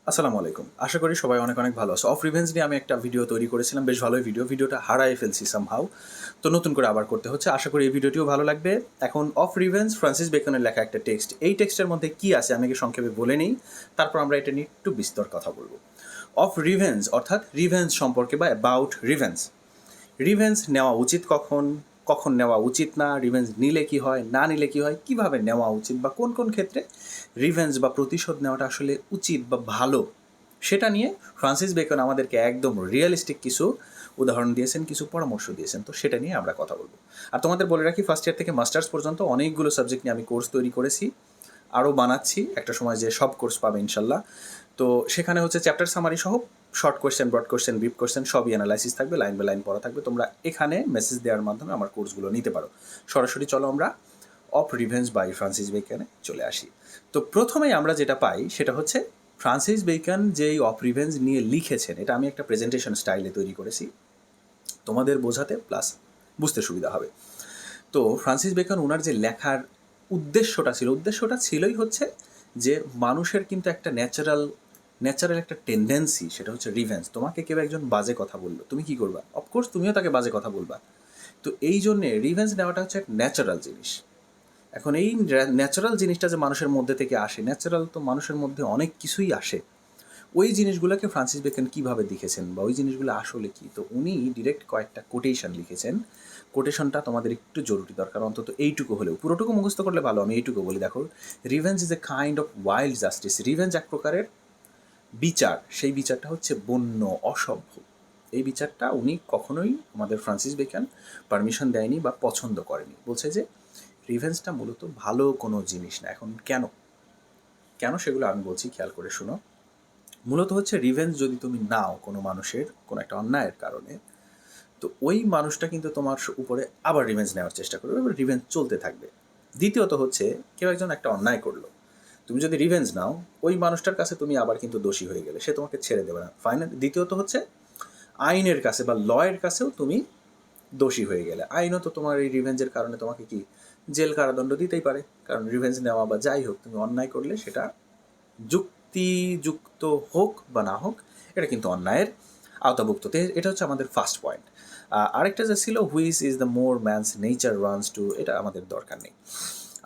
আসসালামু আলাইকুম। আশা করি সবাই অনেক অনেক ভালো আছো। অফ রিভেঞ্জ নিয়ে আমি একটা ভিডিও তৈরি করেছিলাম, বেশ ভালোই ভিডিওটা হারায় ফেলছি সামহাউ। তো নতুন করে আবার করতে হচ্ছে। আশা করি এই ভিডিওটিও ভালো লাগবে। এখন অফ রিভেঞ্জ ফ্রান্সিস বেকনের লেখা একটা টেক্সট। এই টেক্সটের মধ্যে কী আছে আমি সংক্ষেপে বলে নিই, তারপর আমরা এটা নিয়ে একটু বিস্তর কথা বলবো। অফ রিভেঞ্জ অর্থাৎ রিভেঞ্জ সম্পর্কে বা অ্যাবাউট রিভেঞ্জ। রিভেঞ্জ নেওয়া উচিত কখন, কখন নেওয়া উচিত না, রিভেঞ্জ নিলে কি হয়, না নিলে কি হয়, কিভাবে নেওয়া উচিত বা কোন কোন ক্ষেত্রে রিভেঞ্জ বা প্রতিশোধ নেওয়াটা আসলে উচিত বা ভালো, সেটা নিয়ে ফ্রান্সিস বেকন আমাদেরকে একদম রিয়েলিস্টিক কিছু উদাহরণ দিয়েছেন, কিছু পরামর্শ দিয়েছেন। তো সেটা নিয়ে আমরা কথা বলবো। আর তোমাদের বলে রাখি, ফার্স্ট ইয়ার থেকে মাস্টার্স পর্যন্ত অনেকগুলো সাবজেক্ট নিয়ে আমি কোর্স তৈরি করেছি, আরও বানাচ্ছি। একটা সময় যে সব কোর্স পাবে ইনশাল্লাহ। তো সেখানে হচ্ছে চ্যাপ্টার সামারি সহ short question, broad question, brief question সবই অ্যানালাইসিস থাকবে, লাইন বাই লাইন পড়া থাকবে। তোমরা এখানে মেসেজ দেওয়ার মাধ্যমে আমার কোর্সগুলো নিতে পারো সরাসরি। চলো আমরা অফ রিভেঞ্জ বাই ফ্রান্সিস বেকনে চলে আসি। তো প্রথমেই আমরা যেটা পাই সেটা হচ্ছে ফ্রান্সিস বেকন যেই অফ রিভেঞ্জ নিয়ে লিখেছেন, এটা আমি একটা প্রেজেন্টেশন স্টাইলে তৈরি করেছি তোমাদের বোঝাতে, প্লাস বুঝতে সুবিধা হবে। তো ফ্রান্সিস বেকন ওনার যে লেখার উদ্দেশ্যটা ছিলই হচ্ছে যে মানুষের কিন্তু একটা ন্যাচারাল একটা টেন্ডেন্সি, সেটা হচ্ছে রিভেঞ্জ। তোমাকে কেউ একজন বাজে কথা বললো, তুমি কি করবা? অফকোর্স তুমিও তাকে বাজে কথা বলবা। তো এই জন্যে রিভেঞ্জ নেওয়াটা হচ্ছে এক ন্যাচারাল জিনিস। এখন এই ন্যাচারাল জিনিসটা যে মানুষের মধ্যে থেকে আসে, ন্যাচারাল তো মানুষের মধ্যে অনেক কিছুই আসে, ওই জিনিসগুলোকে ফ্রান্সিস বেকন কীভাবে লিখেছেন বা ওই জিনিসগুলো আসলে কী, তো উনি ডিরেক্ট কয়েকটা কোটেশন লিখেছেন। কোটেশনটা তোমাদের একটু জরুরি দরকার, অন্তত এইটুকু হলেও। পুরোটুকু মুখস্থ করলে ভালো, আমি এইটুকু বলি। দেখো, revenge is a kind of wild justice. Revenge এক প্রকারের বিচার, সেই বিচারটা হচ্ছে বন্য, অসভ্য। এই বিচারটা উনি কখনোই, আমাদের ফ্রান্সিস বেকন, পারমিশন দেয়নি বা পছন্দ করেনি। বলছে যে রিভেঞ্জটা মূলত ভালো কোনো জিনিস না। এখন কেন কেন সেগুলো আমি বলছি, খেয়াল করে শুনো। মূলত হচ্ছে রিভেঞ্জ যদি তুমি নাও কোনো মানুষের কোনো একটা অন্যায়ের কারণে, তো ওই মানুষটা কিন্তু তোমার উপরে আবার রিভেঞ্জ নেওয়ার চেষ্টা করবে, এবার রিভেঞ্জ চলতে থাকবে। দ্বিতীয়ত হচ্ছে, কেউ একজন একটা অন্যায় করলো, তুমি যদি রিভেঞ্জ নাও, ওই মানুষটার কাছে তুমি আবার কিন্তু দোষী হয়ে গেলে, সে তোমাকে ছেড়ে দেবে না ফাইনাল। দ্বিতীয়ত হচ্ছে, আইনের কাছে বা লয়ের কাছেও তুমি দোষী হয়ে গেলে, আইনও তো তোমার এই রিভেঞ্জের কারণে তোমাকে কি জেল কারাদণ্ড দিতেই পারে। কারণ রিভেঞ্জ নেওয়া বা যাই হোক, তুমি অন্যায় করলে সেটা যুক্তিযুক্ত হোক বা না হোক, এটা কিন্তু অন্যায়ের আওতাভুক্ত। এটা হচ্ছে আমাদের ফার্স্ট পয়েন্ট। আরেকটা যে ছিল, which is the more man's nature runs to, এটা আমাদের দরকার নেই।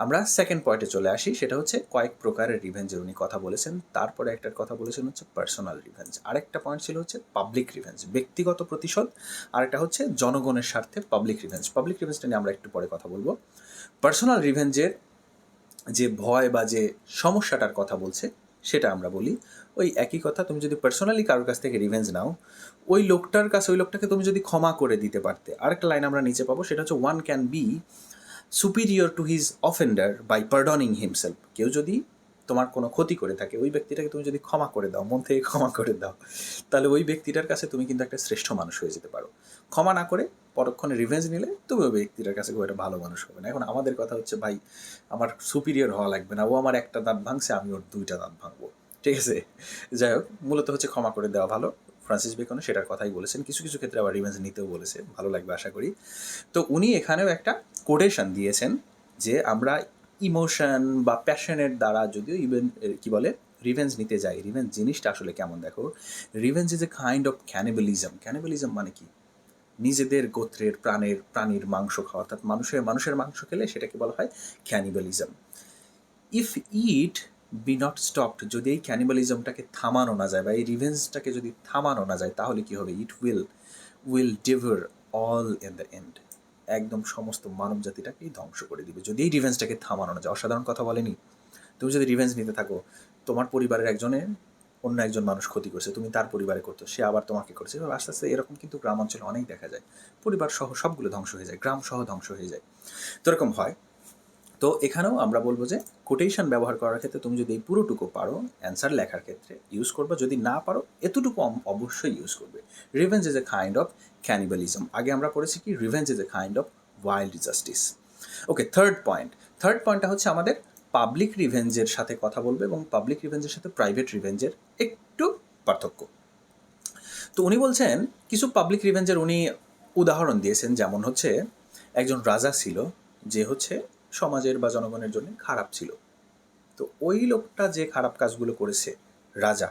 আমরা সেকেন্ড পয়েন্টে চলে আসি, সেটা হচ্ছে কয়েক প্রকারের রিভেঞ্জের উনি কথা বলেছেন। তারপরে একটার কথা বলেছেন হচ্ছে পার্সোনাল রিভেঞ্জ। আরেকটা পয়েন্ট ছিল হচ্ছে পাবলিক রিভেঞ্জ, ব্যক্তিগত প্রতিশোধ। আরেকটা হচ্ছে জনগণের স্বার্থে পাবলিক রিভেঞ্জ। পাবলিক রিভেঞ্জটা নিয়ে আমরা একটু পরে কথা বলবো। পার্সোনাল রিভেঞ্জের যে ভয় বা যে সমস্যাটার কথা বলছে, সেটা আমরা বলি। ওই একই কথা, তুমি যদি পার্সোনালি কারোর কাছ থেকে রিভেঞ্জ নাও, ওই লোকটাকে তুমি যদি ক্ষমা করে দিতে পারতে। আরেকটা লাইন আমরা নিচে পাবো, সেটা হচ্ছে one can be superior to his offender by pardoning himself. কেউ যদি তোমার কোনো ক্ষতি করে থাকে, ওই ব্যক্তিটাকে তুমি যদি ক্ষমা করে দাও, মন থেকে ক্ষমা করে দাও, তাহলে ওই ব্যক্তিটার কাছে তুমি কিন্তু একটা শ্রেষ্ঠ মানুষ হয়ে যেতে পারো। ক্ষমা না করে পরক্ষণে রিভেঞ্জ নিলে তুমি ওই ব্যক্তিটার কাছে খুব একটা ভালো মানুষ হবে না। এখন আমাদের কথা হচ্ছে, ভাই আমার সুপিরিয়র হওয়া লাগবে না, ও আমার একটা দাঁত ভাঙছে, আমি ওর দুইটা দাঁত ভাঙবো, ঠিক আছে? যাই হোক, মূলত হচ্ছে ক্ষমা করে দেওয়া ভালো। ফ্রান্সিস বেকন সেটার কথাই বলেছেন। কিছু কিছু ক্ষেত্রে আবার রিভেঞ্জ নিতেও বলেছে, ভালো লাগবে আশা করি। তো উনি এখানেও একটা কোটেশন দিয়েছেন যে আমরা ইমোশন বা প্যাশনের দ্বারা যদিও ইভেন কি বলে রিভেঞ্জ নিতে যাই, রিভেঞ্জ জিনিসটা আসলে কেমন দেখো। Revenge is a kind of cannibalism. Cannibalism মানে কি? নিজেদের গোত্রের প্রাণীর মাংস খাওয়া, অর্থাৎ মানুষের মাংস খেলে সেটাকে বলা হয় cannibalism. If it be not stopped, যদি এই ক্যানিবালিজমটাকে থামানো না যায় বা এই রিভেঞ্জটাকে যদি থামানো না যায়, তাহলে কি হবে? It will devour all in the end. একদম সমস্ত মানব জাতিটাকেই ধ্বংস করে দিবে যদি এই রিভেঞ্জটাকে থামানো না যায়। অসাধারণ কথা বলেনি? তুমি যদি রিভেঞ্জ নিতে থাকো, তোমার পরিবারের একজনে অন্য একজন মানুষ ক্ষতি করছে, তুমি তার পরিবারে করতো, সে আবার তোমাকে করছে, এবার আস্তে আস্তে এরকম কিন্তু গ্রাম অঞ্চলে অনেক দেখা যায়। পরিবার সহ সবগুলো ধ্বংস হয়ে যায়, গ্রাম সহ ধ্বংস হয়ে যায়। তো এরকম হয়। তো এখানেও আমরা বলবো যে কোটেশন ব্যবহার করার ক্ষেত্রে তুমি যদি এই পুরোটুকু পারো, অ্যান্সার লেখার ক্ষেত্রে ইউজ করবে। যদি না পারো, এতটুকু অবশ্যই ইউজ করবে। Revenge is a kind of cannibalism. আগে আমরা পড়েছি কি, revenge is a kind of wild justice. Okay, third পয়েন্টটা হচ্ছে আমাদের পাবলিক রিভেঞ্জের সাথে কথা বলবে এবং পাবলিক রিভেঞ্জের সাথে প্রাইভেট রিভেঞ্জের একটু পার্থক্য। তো উনি বলছেন, কিছু পাবলিক রিভেঞ্জের উনি উদাহরণ দিয়েছেন, যেমন হচ্ছে একজন রাজা ছিল যে হচ্ছে সমাজের বা জনগণের জন্য খারাপ ছিল। তো ওই লোকটা যে খারাপ কাজগুলো করেছে, রাজা,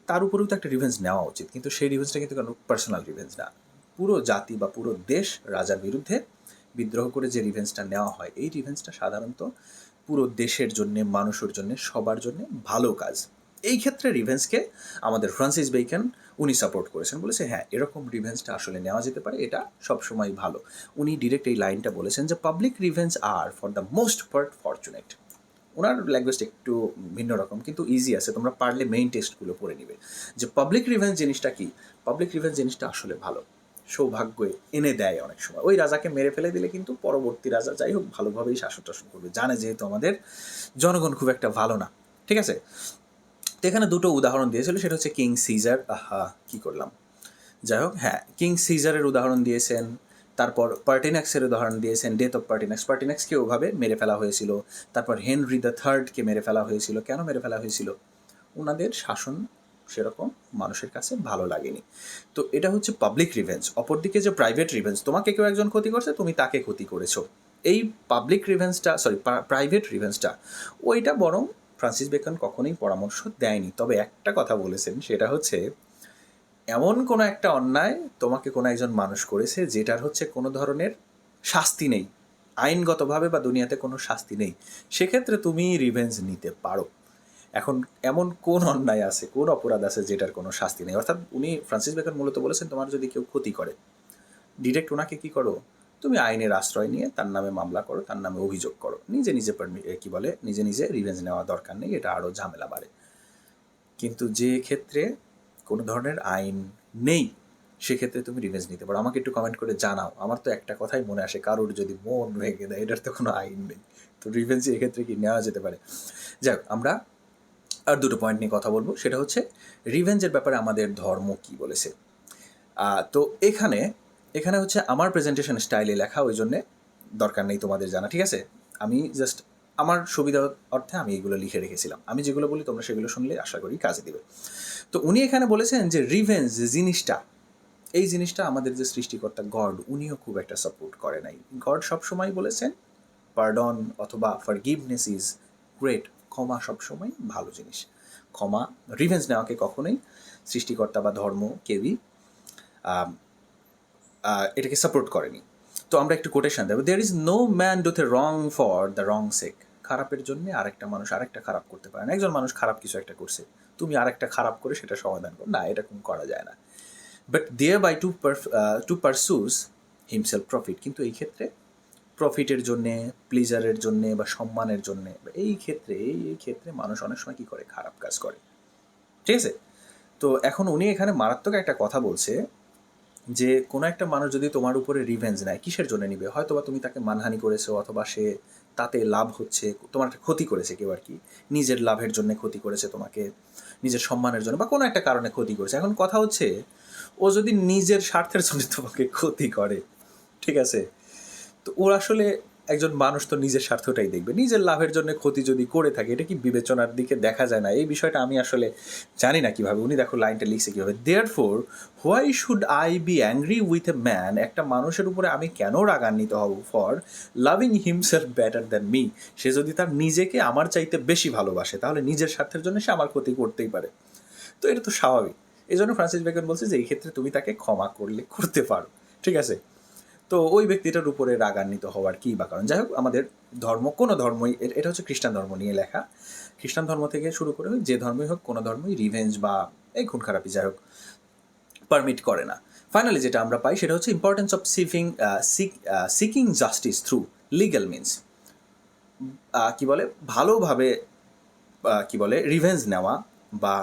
তার উপরেও তো একটা রিভেঞ্জ নেওয়া উচিত, কিন্তু সেই রিভেঞ্জটা কিন্তু কোনো পার্সোনাল রিভেঞ্জ না। পুরো জাতি বা পুরো দেশ রাজার বিরুদ্ধে বিদ্রোহ করে যে রিভেঞ্জটা নেওয়া হয়, এই রিভেঞ্জটা সাধারণত পুরো দেশের জন্যে, মানুষের জন্যে, সবার জন্যে ভালো কাজ। এই ক্ষেত্রে রিভেঞ্জকে আমাদের ফ্রান্সিস বেকন উনি সাপোর্ট করেছেন, বলেছে হ্যাঁ এরকম রিভেঞ্জটা আসলে নেওয়া যেতে পারে, এটা সবসময় ভালো। উনি ডিরেক্ট এই লাইনটা বলেছেন যে public revenge are for the most part fortunate. ওনার ল্যাঙ্গুয়েজটা একটু ভিন্ন রকম, কিন্তু ইজি আছে, তোমরা পারলে মেইন টেক্সটগুলো পড়ে নিবে যে পাবলিক রিভেঞ্জ জিনিসটা কি। পাবলিক রিভেঞ্জ জিনিসটা আসলে ভালো, সৌভাগ্য এনে দেয় অনেক সময়। ওই রাজাকে মেরে ফেলে দিলে কিন্তু পরবর্তী রাজা যাই হোক ভালোভাবেই শাসন টাসন করবে, জানে যেহেতু আমাদের জনগণ খুব একটা ভালো না, ঠিক আছে। তো এখানে দুটো উদাহরণ দিয়েছিল, সেটা হচ্ছে কিং সিজার, কী করলাম, যাই হোক, হ্যাঁ কিং সিজারের উদাহরণ দিয়েছেন, তারপর পার্টিনাক্সের উদাহরণ দিয়েছেন, ডেথ অফ পার্টিনাক্সকে ওভাবে মেরে ফেলা হয়েছিল। তারপর হেনরি দ্য থার্ডকে মেরে ফেলা হয়েছিল। কেন মেরে ফেলা হয়েছিল? ওনাদের শাসন সেরকম মানুষের কাছে ভালো লাগেনি। তো এটা হচ্ছে পাবলিক রিভেঞ্জ। অপরদিকে যে প্রাইভেট রিভেঞ্জ, তোমাকে কেউ একজন ক্ষতি করছে, তুমি তাকে ক্ষতি করেছো, এই পাবলিক রিভেঞ্জটা, প্রাইভেট রিভেঞ্জটা, ওইটা বরং ফ্রান্সিস বেকন কখনোই পরামর্শ দেয়নি। তবে একটা কথা বলেছেন, সেটা হচ্ছে এমন কোনো একটা অন্যায় তোমাকে কোনো একজন মানুষ করেছে যেটার হচ্ছে কোনো ধরনের শাস্তি নেই, আইনগতভাবে বা দুনিয়াতে কোনো শাস্তি নেই, সেক্ষেত্রে তুমি রিভেঞ্জ নিতে পারো। এখন এমন কোন অন্যায় আছে, কোন অপরাধ আছে যেটার কোনো শাস্তি নেই? অর্থাৎ উনি ফ্রান্সিস বেকন মূলত বলেছেন তোমার যদি কেউ ক্ষতি করে, ডিরেক্ট ওনাকে কী করো, তুমি আইনের আশ্রয় নিয়ে তার নামে মামলা করো, তার নামে অভিযোগ করো, নিজে নিজে নিজে নিজে রিভেঞ্জ নেওয়া দরকার নেই, এটা আরও ঝামেলা বাড়ে। কিন্তু যে ক্ষেত্রে কোনো ধরনের আইন নেই, সেক্ষেত্রে তুমি রিভেঞ্জ নিতে পারো। আমাকে একটু কমেন্ট করে জানাও। আমার তো একটা কথাই মনে আসে, কারোর যদি মন ভেঙে দেয়, এটার তো কোনো আইন নেই, তো রিভেঞ্জ এক্ষেত্রে কি নেওয়া যেতে পারে? যাই হোক, আমরা আর দুটো পয়েন্ট নিয়ে কথা বলবো, সেটা হচ্ছে রিভেঞ্জের ব্যাপারে আমাদের ধর্ম কি বলেছে। তো এখানে এখানে হচ্ছে আমার প্রেজেন্টেশন স্টাইলে লেখা, ওই জন্যে দরকার নেই তোমাদের জানা, ঠিক আছে। আমি জাস্ট আমার সুবিধার অর্থে আমি এগুলো লিখে রেখেছিলাম। আমি যেগুলো বলি তোমরা সেগুলো শুনলে আশা করি কাজে দেবে। তো উনি এখানে বলেছেন যে রিভেঞ্জ জিনিসটা, এই জিনিসটা আমাদের যে সৃষ্টিকর্তা গড, উনিও খুব একটা সাপোর্ট করে নাই। গড সবসময় বলেছেন পার্ডন অথবা ফরগিভনেস ইজ গ্রেট, ক্ষমা সবসময় ভালো জিনিস। ক্ষমা, রিভেঞ্জ নেওয়াকে কখনোই সৃষ্টিকর্তা বা ধর্ম কেউই এটাকে সাপোর্ট করেনি। তো আমরা একটু কোটেশন দেবো, there is no man doth a wrong for the wrong sake. খারাপের জন্য আরেকটা মানুষ আরেকটা খারাপ করতে পারে না। একজন মানুষ খারাপ কিছু একটা করছে, তুমি আরেকটা খারাপ করে সেটা সমাধান করো না, এটা কোন করা যায় না। But thereby to purchase himself profit, কিন্তু এই ক্ষেত্রে প্রফিটের জন্যে, প্লিজারের জন্যে বা সম্মানের জন্যে, এই ক্ষেত্রে মানুষ অনেক সময় কী করে, খারাপ কাজ করে, ঠিক আছে। তো এখন উনি এখানে মারাত্মক একটা কথা বলছে যে কোনো একটা মানুষ যদি তোমার উপরে রিভেঞ্জ নেয়, কিসের জন্য নিবে? হয়তো বা তুমি তাকে মানহানি করেছো, অথবা সে তাতে লাভ হচ্ছে, তোমার একটা ক্ষতি করেছে কেউ আর কি, নিজের লাভের জন্য ক্ষতি করেছে তোমাকে, নিজের সম্মানের জন্য বা কোনো একটা কারণে ক্ষতি করেছে। এখন কথা হচ্ছে, ও যদি নিজের স্বার্থের জন্য তোমাকে ক্ষতি করে, ঠিক আছে, তো ওর আসলে একজন মানুষ তো নিজের স্বার্থটাই দেখবে, নিজের লাভের জন্য ক্ষতি যদি করে থাকে, এটা কি বিবেচনার দিকে দেখা যায় না? এই বিষয়টা আমি আসলে জানি না কীভাবে, উনি দেখো লাইনটা লিখছে কীভাবে, therefore why should I be angry with a man, একটা মানুষের উপরে আমি কেন রাগান্বিত হব, for loving himself better than me, সে যদি তার নিজেকে আমার চাইতে বেশি ভালোবাসে, তাহলে নিজের স্বার্থের জন্য সে আমার ক্ষতি করতেই পারে। তো এটা তো স্বাভাবিক। এই জন্য ফ্রান্সিস বেকন বলছে যে এই ক্ষেত্রে তুমি তাকে ক্ষমা করলে করতে পারো, ঠিক আছে। তো ওই ব্যক্তিটার উপরে রাগান্বিত হওয়ার কী বা কারণ? যাই হোক, আমাদের ধর্ম, কোনো ধর্মই, এটা হচ্ছে খ্রিস্টান ধর্ম নিয়ে লেখা, খ্রিস্টান ধর্ম থেকে শুরু করে যে ধর্মই হোক, কোনো ধর্মই রিভেঞ্জ বা এই খুন খারাপি যাই হোক পারমিট করে না। ফাইনালি যেটা আমরা পাই সেটা হচ্ছে importance of seeking justice through legal means, কী বলে, ভালোভাবে কী বলে রিভেঞ্জ নেওয়া, বা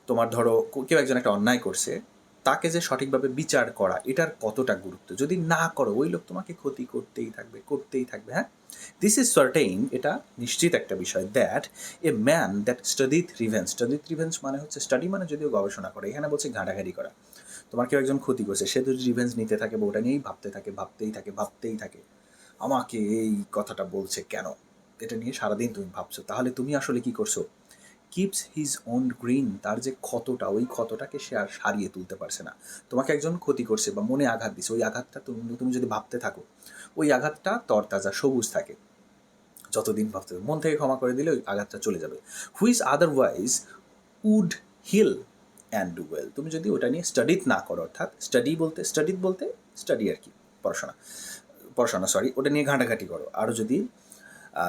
তোমার ধরো কেউ একজন একটা অন্যায় করছে, তাকে যে সঠিকভাবে বিচার করা, এটার কতটা গুরুত্ব। যদি না করো, ওই লোক তোমাকে ক্ষতি করতেই থাকবে। হ্যাঁ, দিস ইজ সার্টেইন, এটা নিশ্চিত একটা বিষয়, that a man that studieth revenge মানে হচ্ছে, স্টাডি মানে যদিও গবেষণা করে, এখানে বলছে ঘাঁটাঘাঁটি করা। তোমার কেউ একজন ক্ষতি করছে, সে যদি রিভেঞ্জ নিতে থাকে বা ওটা নিয়েই ভাবতেই থাকে, আমাকে এই কথাটা বলছে কেন, এটা নিয়ে সারাদিন তুমি ভাবছো, তাহলে তুমি আসলে কি করছো, কিপস হিজ ওন গ্রিন, তার যে ক্ষতটা, ওই ক্ষতটাকে সে আর সারিয়ে তুলতে পারছে না। তোমাকে একজন ক্ষতি করছে বা মনে আঘাত দিছে, ওই আঘাতটা তুমি যদি ভাবতে থাকো, ওই আঘাতটা তরতাজা সবুজ থাকে যতদিন ভাবতে থাকো। মন থেকে ক্ষমা করে দিলে ওই আঘাতটা চলে যাবে। Which otherwise would heal, and do well. তুমি যদি ওটা নিয়ে স্টাডি না করো, অর্থাৎ স্টাডি বলতে স্টাডি আর কি, পড়াশোনা সরি, ওটা নিয়ে ঘাঁটাঘাঁটি করো, আরও যদি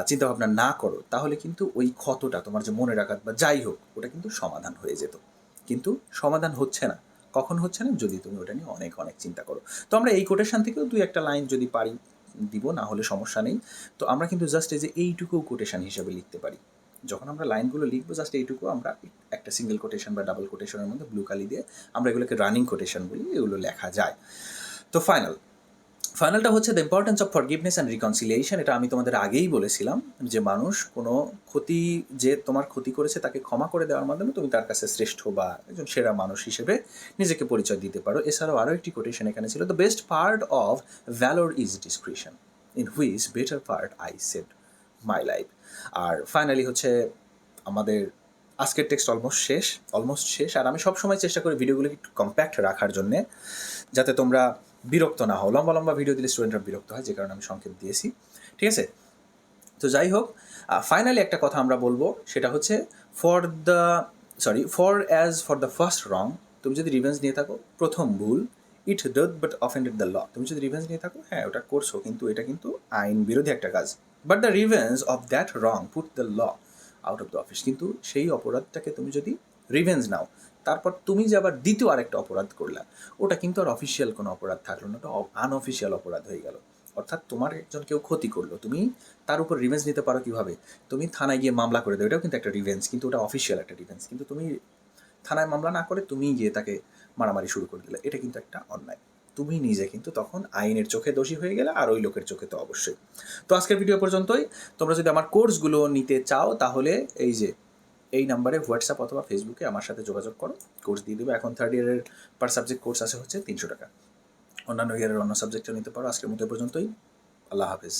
চিন্তাভাবনা না করো, তাহলে কিন্তু ওই ক্ষতটা তোমার যে মনে রাখাত বা যাই হোক, ওটা কিন্তু সমাধান হয়ে যেত। কিন্তু সমাধান হচ্ছে না। কখন হচ্ছে না? যদি তুমি ওটা নিয়ে অনেক অনেক চিন্তা করো। তো আমরা এই কোটেশন থেকেও দুই একটা লাইন যদি পারি দিব, না হলে সমস্যা নেই। তো আমরা কিন্তু জাস্ট এই যে এইটুকু কোটেশন হিসেবে লিখতে পারি। যখন আমরা লাইনগুলো লিখবো, জাস্ট এইটুকু আমরা একটা সিঙ্গেল কোটেশন বা ডাবল কোটেশনের মধ্যে ব্লু কালি দিয়ে আমরা এগুলোকে রানিং কোটেশন বলি, এগুলো লেখা যায়। তো ফাইনালটা হচ্ছে the importance of forgiveness and reconciliation. এটা আমি তোমাদের আগেই বলেছিলাম যে মানুষ কোনো যে তোমার ক্ষতি করেছে তাকে ক্ষমা করে দেওয়ার মাধ্যমে তুমি তার কাছে শ্রেষ্ঠ বা একজন সেরা মানুষ হিসেবে নিজেকে পরিচয় দিতে পারো। এছাড়াও আরও একটি কোটেশন এখানে ছিল, the best part of valour is description, in which better part I save my life. আর ফাইনালি হচ্ছে আমাদের আজকের টেক্সট অলমোস্ট শেষ। আর আমি সবসময় চেষ্টা করি ভিডিওগুলোকে একটু কম্প্যাক্ট রাখার জন্যে, যাতে তোমরা বিরক্ত না হও। লম্বা লম্বা ভিডিও দিলে স্টুডেন্টরা বিরক্ত হয়, যে কারণে আমি সংক্ষেপ দিয়েছি। ঠিক আছে? তো যাই হোক, ফাইনালি একটা কথা আমরা বলবো, সেটা হচ্ছে ফর দ্য ফার্স্ট রং, তুমি যদি রিভেঞ্জ নিয়ে থাকো, প্রথম ভুল, it doth but offended the law. তুমি যদি রিভেঞ্জ নিয়ে থাকো, হ্যাঁ ওটা করছো, কিন্তু এটা কিন্তু আইন বিরোধী একটা কাজ। But the revenge of that wrong put the law out of the office. কিন্তু সেই অপরাধটাকে তুমি যদি রিভেঞ্জ নাও, তারপর তুমি যে আবার দ্বিতীয় আরেকটা অপরাধ করলা, ওটা কিন্তু আর অফিসিয়াল কোনো অপরাধ থাকলো না, ওটা আনঅফিসিয়াল অপরাধ হয়ে গেল। অর্থাৎ তোমার একজন কেউ ক্ষতি করলো, তুমি তার উপর রিভেঞ্জ নিতে পারো কীভাবে? তুমি থানায় গিয়ে মামলা করে দেবে, এটাও কিন্তু একটা রিভেঞ্জ, কিন্তু ওটা অফিসিয়াল একটা রিভেঞ্জ। কিন্তু তুমি থানায় মামলা না করে তুমি গিয়ে তাকে মারামারি শুরু করে দিলে, এটা কিন্তু একটা অন্যায়। তুমি নিজে কিন্তু তখন আইনের চোখে দোষী হয়ে গেলে, আর ওই লোকের চোখে তো অবশ্যই। তো আজকের ভিডিও পর্যন্তই। তোমরা যদি আমার কোর্সগুলো নিতে চাও, তাহলে এই নাম্বারে হোয়াটসঅ্যাপ অথবা ফেসবুকে আমার সাথে যোগাযোগ করো, কোর্স দিয়ে দেবো। এখন থার্ড ইয়ারের পার সাবজেক্ট কোর্স আছে হচ্ছে 300 টাকা। অন্যান্য ইয়ারের অন্য সাবজেক্টও নিতে পারো। আজকের মতো পর্যন্তই। আল্লাহ হাফেজ।